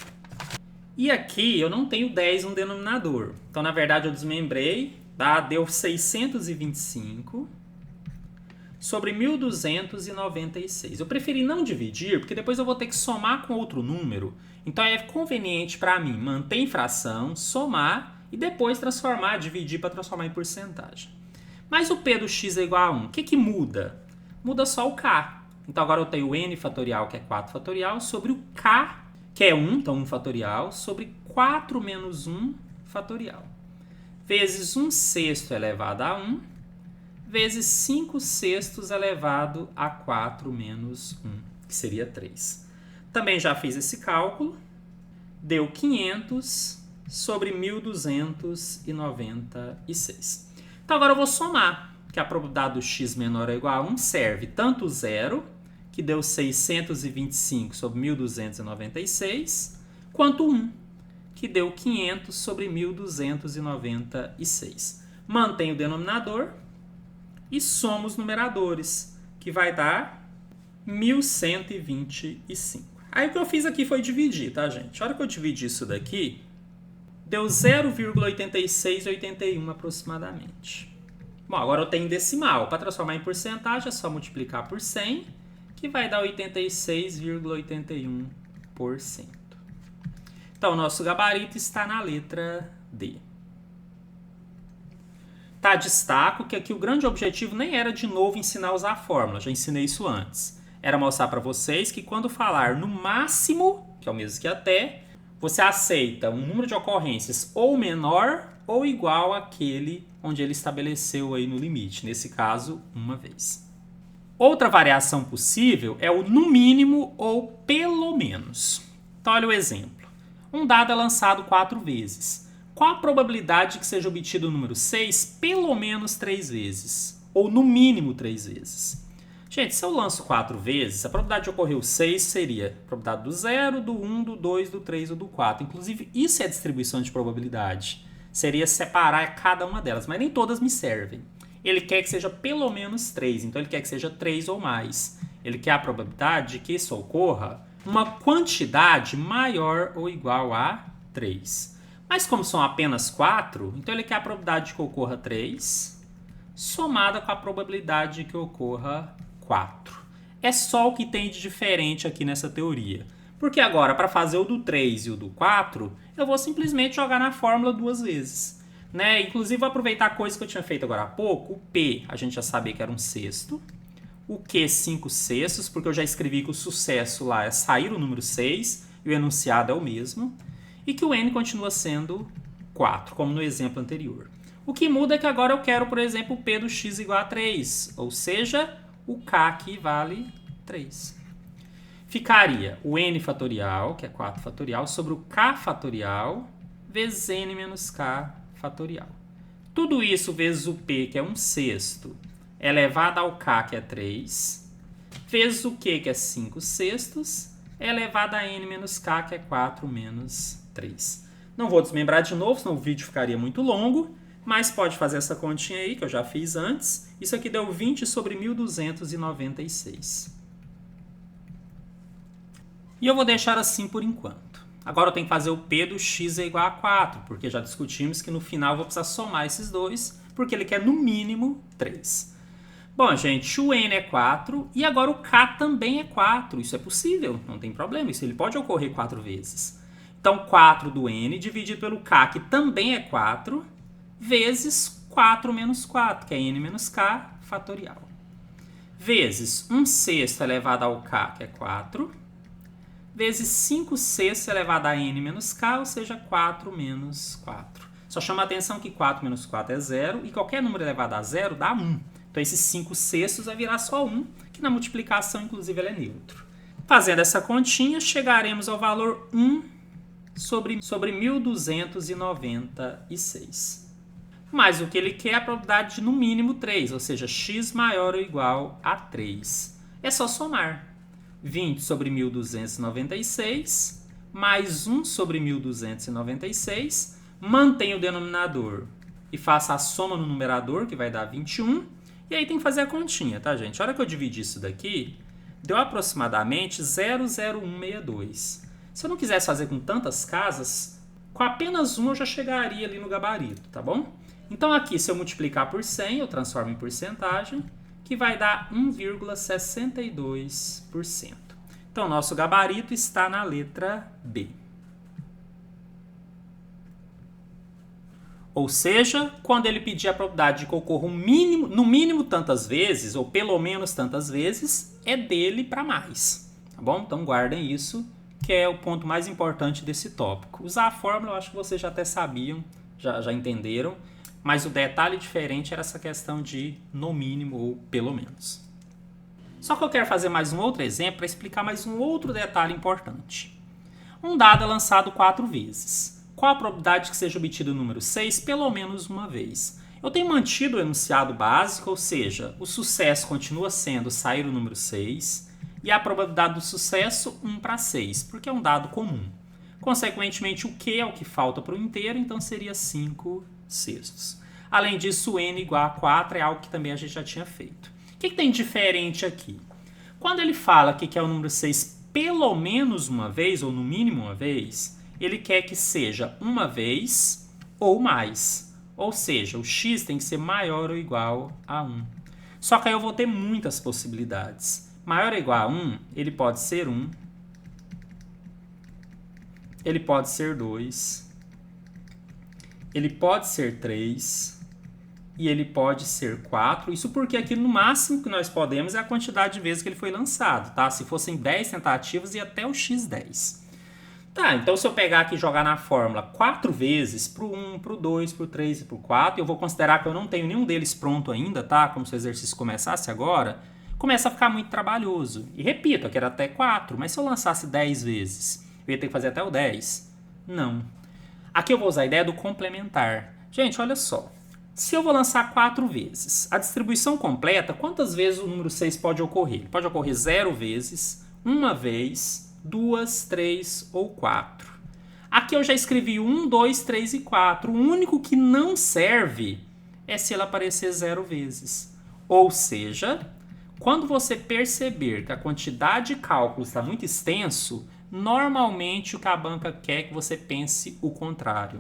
E aqui eu não tenho 10 no denominador. Então, na verdade, eu desmembrei, tá? Deu 625 sobre 1.296. Eu preferi não dividir, porque depois eu vou ter que somar com outro número. Então, é conveniente para mim manter em fração, somar e depois transformar, dividir para transformar em porcentagem. Mas o P do x é igual a 1. O que muda? Muda só o K. Então, agora eu tenho o n fatorial, que é 4 fatorial, sobre o K, que é 1, então 1 fatorial, sobre 4 menos 1 fatorial. Vezes 1 sexto elevado a 1, vezes 5 sextos elevado a 4 menos 1, que seria 3. Também já fiz esse cálculo, deu 500 sobre 1.296. Então agora eu vou somar, que a probabilidade do x menor ou igual a 1 serve tanto o zero, que deu 625 sobre 1.296, quanto 1, que deu 500 sobre 1.296. Mantém o denominador e soma os numeradores, que vai dar 1.125. Aí o que eu fiz aqui foi dividir, tá, gente? A hora que eu dividi isso daqui, deu 0,8681 aproximadamente. Bom, agora eu tenho decimal. Para transformar em porcentagem é só multiplicar por 100, que vai dar 86,81%. Então, o nosso gabarito está na letra D. Tá, destaco que aqui o grande objetivo nem era de novo ensinar a usar a fórmula, já ensinei isso antes. Era mostrar para vocês que quando falar no máximo, que é o mesmo que até, você aceita um número de ocorrências ou menor ou igual àquele onde ele estabeleceu aí no limite, nesse caso, uma vez. Outra variação possível é o no mínimo ou pelo menos. Então, olha o exemplo. Um dado é lançado 4 vezes. Qual a probabilidade de que seja obtido o número 6 pelo menos 3 vezes? Ou no mínimo 3 vezes? Gente, se eu lanço 4 vezes, a probabilidade de ocorrer o 6 seria a probabilidade do 0, do 1, do 2, do 3 ou do 4. Inclusive, isso é a distribuição de probabilidade. Seria separar cada uma delas, mas nem todas me servem. Ele quer que seja pelo menos 3, então ele quer que seja 3 ou mais. Ele quer a probabilidade de que isso ocorra uma quantidade maior ou igual a 3. Mas como são apenas 4, então ele quer a probabilidade de que ocorra 3, somada com a probabilidade de que ocorra 4. É só o que tem de diferente aqui nessa teoria. Porque agora, para fazer o do 3 e o do 4, eu vou simplesmente jogar na fórmula 2 vezes. Né? Inclusive, vou aproveitar a coisa que eu tinha feito agora há pouco. O P, a gente já sabia que era 1 sexto. O Q, 5 sextos, porque eu já escrevi que o sucesso lá é sair o número 6 e o enunciado é o mesmo. E que o N continua sendo 4, como no exemplo anterior. O que muda é que agora eu quero, por exemplo, o P do x igual a 3, ou seja, o K aqui vale 3. Ficaria o N fatorial, que é 4 fatorial, sobre o K fatorial, vezes N menos K fatorial. Tudo isso vezes o P, que é 1 sexto, elevado ao K, que é 3, vezes o Q, que é 5 sextos, elevado a N menos K, que é 4 menos 3. Não vou desmembrar de novo, senão o vídeo ficaria muito longo, mas pode fazer essa continha aí, que eu já fiz antes. Isso aqui deu 20 sobre 1.296. E eu vou deixar assim por enquanto. Agora eu tenho que fazer o P do x é igual a 4, porque já discutimos que no final eu vou precisar somar esses dois, porque ele quer no mínimo 3. Bom, gente, o N é 4 e agora o K também é 4. Isso é possível, não tem problema, isso ele pode ocorrer 4 vezes. Então, 4 do N dividido pelo K, que também é 4, vezes 4 menos 4, que é N menos K fatorial. Vezes 1 sexto elevado ao K, que é 4, vezes 5 sextos elevado a N menos K, ou seja, 4 menos 4. Só chama a atenção que 4 menos 4 é 0, e qualquer número elevado a 0 dá 1. Então, esses 5 sextos vai virar só 1, que na multiplicação, inclusive, ele é neutro. Fazendo essa continha, chegaremos ao valor 1 sobre 1.296. Mas o que ele quer é a probabilidade de no mínimo 3, ou seja, x maior ou igual a 3. É só somar. 20 sobre 1.296, mais 1 sobre 1.296, mantém o denominador e faça a soma no numerador, que vai dar 21, E aí tem que fazer a continha, tá, gente? A hora que eu dividi isso daqui, deu aproximadamente 0,0162. Se eu não quisesse fazer com tantas casas, com apenas uma eu já chegaria ali no gabarito, tá bom? Então aqui, se eu multiplicar por 100, eu transformo em porcentagem, que vai dar 1,62%. Então, nosso gabarito está na letra B. Ou seja, quando ele pedir a probabilidade de que ocorra no mínimo tantas vezes, ou pelo menos tantas vezes, é dele para mais. Tá bom? Então guardem isso, que é o ponto mais importante desse tópico. Usar a fórmula eu acho que vocês já até sabiam, já entenderam, mas o detalhe diferente era essa questão de no mínimo ou pelo menos. Só que eu quero fazer mais um outro exemplo para explicar mais um outro detalhe importante. Um dado é lançado 4 vezes. Qual a probabilidade que seja obtido o número 6 pelo menos uma vez? Eu tenho mantido o enunciado básico, ou seja, o sucesso continua sendo sair o número 6 e a probabilidade do sucesso 1 para 6, porque é um dado comum. Consequentemente, o Q é o que falta para o inteiro, então seria 5 sextos. Além disso, o N igual a 4 é algo que também a gente já tinha feito. O que tem diferente aqui? Quando ele fala que quer o número 6 pelo menos uma vez, ou no mínimo uma vez, ele quer que seja uma vez ou mais. Ou seja, o x tem que ser maior ou igual a 1. Só que aí eu vou ter muitas possibilidades. Maior ou igual a 1, ele pode ser 1. Ele pode ser 2. Ele pode ser 3. E ele pode ser 4. Isso porque aqui no máximo que nós podemos é a quantidade de vezes que ele foi lançado, tá? Se fossem 10 tentativas, ia até o x10. Tá, então se eu pegar aqui e jogar na fórmula 4 vezes pro 1, pro 2, pro 3 e pro 4, eu vou considerar que eu não tenho nenhum deles pronto ainda, tá? Como se o exercício começasse agora, começa a ficar muito trabalhoso. E repito, aqui era até 4, mas se eu lançasse 10 vezes, eu ia ter que fazer até o 10? Não. Aqui eu vou usar a ideia do complementar. Gente, olha só. Se eu vou lançar 4 vezes, a distribuição completa, quantas vezes o número 6 pode ocorrer? Ele pode ocorrer 0 vezes, 1 vez, 2, 3 ou 4. Aqui eu já escrevi 1, 2, 3 e 4. O único que não serve é se ele aparecer 0 vezes. Ou seja, quando você perceber que a quantidade de cálculos está muito extenso, normalmente o que a banca quer é que você pense o contrário.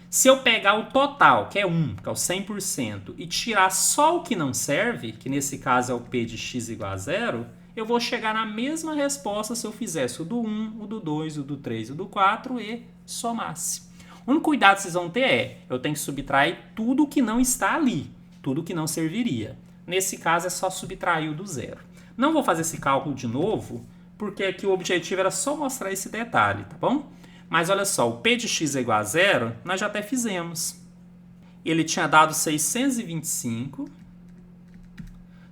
Se eu pegar o total, que é 1, que é o 100%, e tirar só o que não serve, que nesse caso é o P de x igual a 0, eu vou chegar na mesma resposta se eu fizesse o do 1, o do 2, o do 3, o do 4 e somasse. O único cuidado que vocês vão ter é, eu tenho que subtrair tudo que não está ali, tudo que não serviria. Nesse caso é só subtrair o do 0. Não vou fazer esse cálculo de novo, porque aqui o objetivo era só mostrar esse detalhe, tá bom? Mas olha só, o P de x é igual a 0, nós já até fizemos. Ele tinha dado 625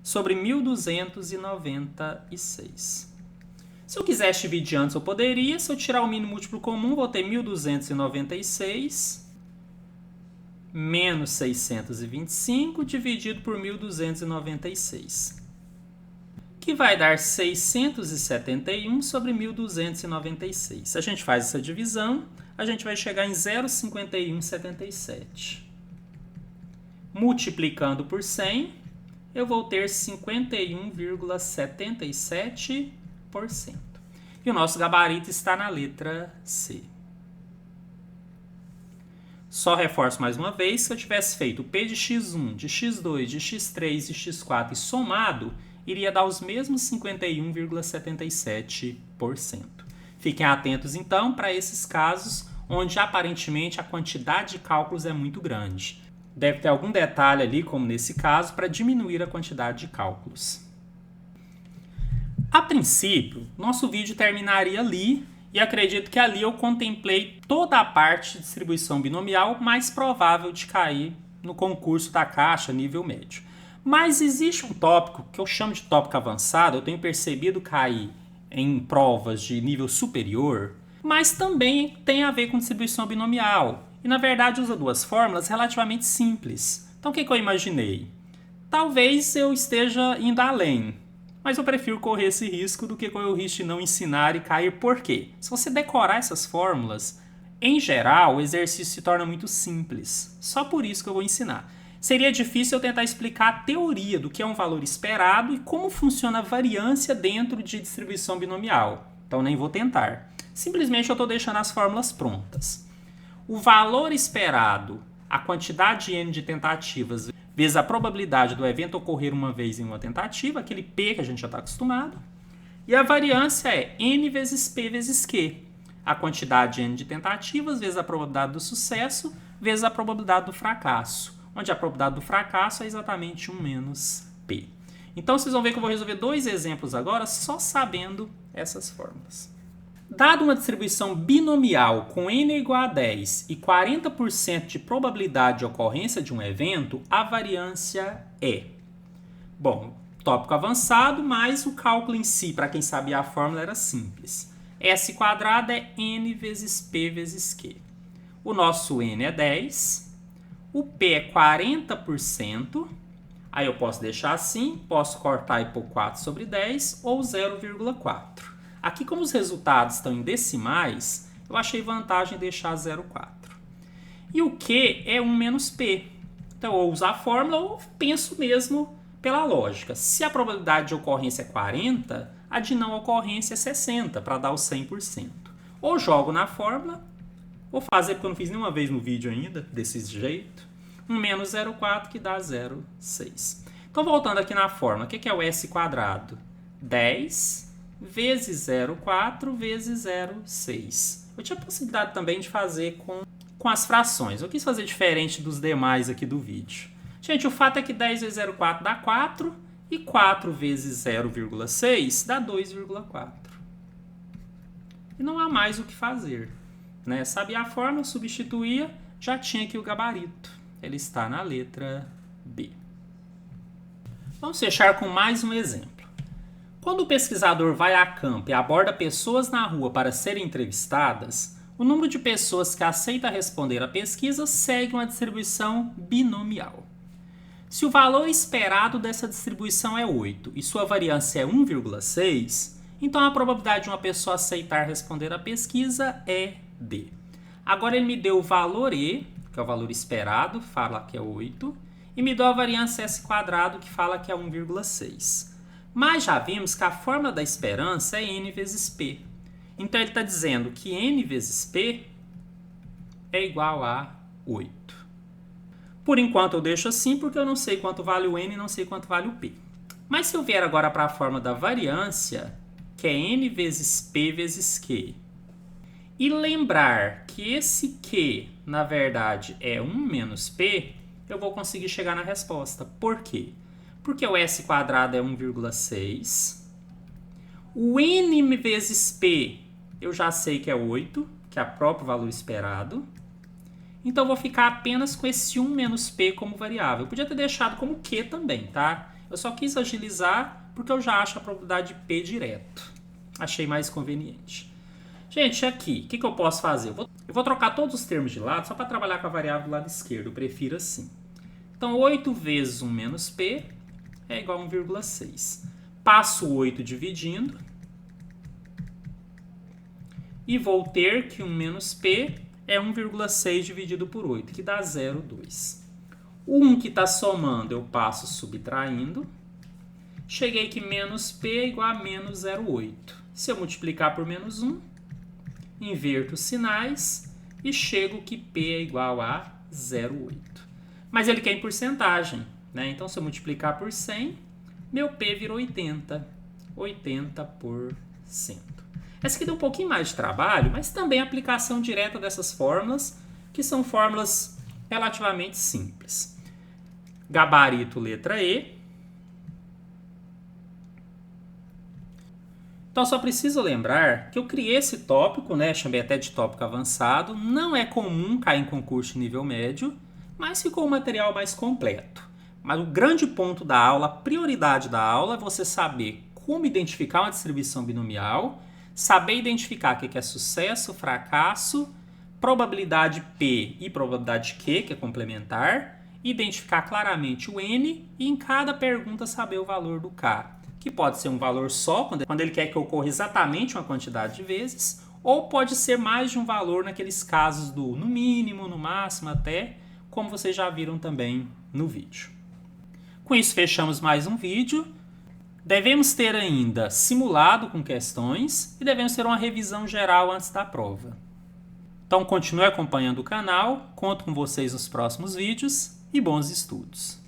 sobre 1.296. Se eu quisesse dividir antes, eu poderia. Se eu tirar o mínimo múltiplo comum, vou ter 1.296 menos 625 dividido por 1.296. Que vai dar 671 sobre 1.296. Se a gente faz essa divisão, a gente vai chegar em 0,5177. Multiplicando por 100, eu vou ter 51,77%. E o nosso gabarito está na letra C. Só reforço mais uma vez, se eu tivesse feito o P de x1, de x2, de x3 e x4 e somado, iria dar os mesmos 51,77%. Fiquem atentos, então, para esses casos onde aparentemente a quantidade de cálculos é muito grande. Deve ter algum detalhe ali, como nesse caso, para diminuir a quantidade de cálculos. A princípio, nosso vídeo terminaria ali e acredito que ali eu contemplei toda a parte de distribuição binomial mais provável de cair no concurso da Caixa nível médio. Mas existe um tópico que eu chamo de tópico avançado, eu tenho percebido cair em provas de nível superior, mas também tem a ver com distribuição binomial. E na verdade usa duas fórmulas relativamente simples. Então o que eu imaginei? Talvez eu esteja indo além, mas eu prefiro correr esse risco do que correr o risco de não ensinar e cair. Por quê? Se você decorar essas fórmulas, em geral o exercício se torna muito simples. Só por isso que eu vou ensinar. Seria difícil eu tentar explicar a teoria do que é um valor esperado e como funciona a variância dentro de distribuição binomial. Então nem vou tentar. Simplesmente eu estou deixando as fórmulas prontas. O valor esperado, a quantidade n de tentativas, vezes a probabilidade do evento ocorrer uma vez em uma tentativa, aquele P que a gente já está acostumado. E a variância é n vezes P vezes Q. A quantidade n de tentativas vezes a probabilidade do sucesso vezes a probabilidade do fracasso, onde a probabilidade do fracasso é exatamente 1 menos P. Então vocês vão ver que eu vou resolver dois exemplos agora só sabendo essas fórmulas. Dado uma distribuição binomial com n igual a 10 e 40% de probabilidade de ocorrência de um evento, a variância é... Bom, tópico avançado, mas o cálculo em si, para quem sabia a fórmula, era simples. S quadrado é n vezes P vezes Q. O nosso n é 10, o P é 40%, aí eu posso deixar assim, posso cortar e pôr 4 sobre 10 ou 0,4. Aqui, como os resultados estão em decimais, eu achei vantagem deixar 0,4. E o Q é 1 menos P. Então, ou usar a fórmula ou penso mesmo pela lógica. Se a probabilidade de ocorrência é 40, a de não ocorrência é 60, para dar o 100%. Ou jogo na fórmula, vou fazer porque eu não fiz nenhuma vez no vídeo ainda, desse jeito. 1 menos 0,4 que dá 0,6. Então, voltando aqui na fórmula, o que é o S quadrado? 10 vezes 0,4 vezes 0,6. Eu tinha a possibilidade também de fazer com as frações. Eu quis fazer diferente dos demais aqui do vídeo. Gente, o fato é que 10 vezes 0,4 dá 4 e 4 vezes 0,6 dá 2,4. E não há mais o que fazer, né? Sabia a fórmula, substituía, já tinha aqui o gabarito. Ele está na letra B. Vamos fechar com mais um exemplo. Quando o pesquisador vai a campo e aborda pessoas na rua para serem entrevistadas, o número de pessoas que aceita responder à pesquisa segue uma distribuição binomial. Se o valor esperado dessa distribuição é 8 e sua variância é 1,6, então a probabilidade de uma pessoa aceitar responder à pesquisa é D. Agora ele me deu o valor E, que é o valor esperado, fala que é 8, e me deu a variância S quadrado, que fala que é 1,6. Mas já vimos que a fórmula da esperança é n vezes P. Então ele está dizendo que n vezes P é igual a 8. Por enquanto eu deixo assim porque eu não sei quanto vale o n e não sei quanto vale o P. Mas se eu vier agora para a fórmula da variância, que é n vezes P vezes Q, e lembrar que esse Q, na verdade, é 1 menos P, eu vou conseguir chegar na resposta. Por quê? Porque o S quadrado é 1,6. O N vezes P eu já sei que é 8, que é o próprio valor esperado. Então eu vou ficar apenas com esse 1 menos P como variável. Eu podia ter deixado como Q também, tá? Eu só quis agilizar porque eu já acho a probabilidade de P direto. Achei mais conveniente. Gente, aqui, o que eu posso fazer? Eu vou trocar todos os termos de lado só para trabalhar com a variável do lado esquerdo. Eu prefiro assim. Então 8 vezes 1 menos P é igual a 1,6. Passo o 8 dividindo. E vou ter que 1 menos P é 1,6 dividido por 8, que dá 0,2. O 1 que está somando eu passo subtraindo. Cheguei que menos P é igual a menos 0,8. Se eu multiplicar por menos 1, inverto os sinais e chego que P é igual a 0,8. Mas ele quer em porcentagem, né? Então, se eu multiplicar por 100, meu P virou 80. 80%. Essa aqui deu um pouquinho mais de trabalho, mas também a aplicação direta dessas fórmulas, que são fórmulas relativamente simples. Gabarito letra E. Então, só preciso lembrar que eu criei esse tópico, né? Chamei até de tópico avançado. Não é comum cair em concurso de nível médio, mas ficou um material mais completo. Mas o grande ponto da aula, a prioridade da aula, é você saber como identificar uma distribuição binomial, saber identificar o que é sucesso, fracasso, probabilidade P e probabilidade Q, que é complementar, identificar claramente o N e em cada pergunta saber o valor do K, que pode ser um valor só, quando ele quer que ocorra exatamente uma quantidade de vezes, ou pode ser mais de um valor naqueles casos do no mínimo, no máximo até, como vocês já viram também no vídeo. Com isso, fechamos mais um vídeo. Devemos ter ainda simulado com questões e devemos ter uma revisão geral antes da prova. Então, continue acompanhando o canal, conto com vocês nos próximos vídeos e bons estudos!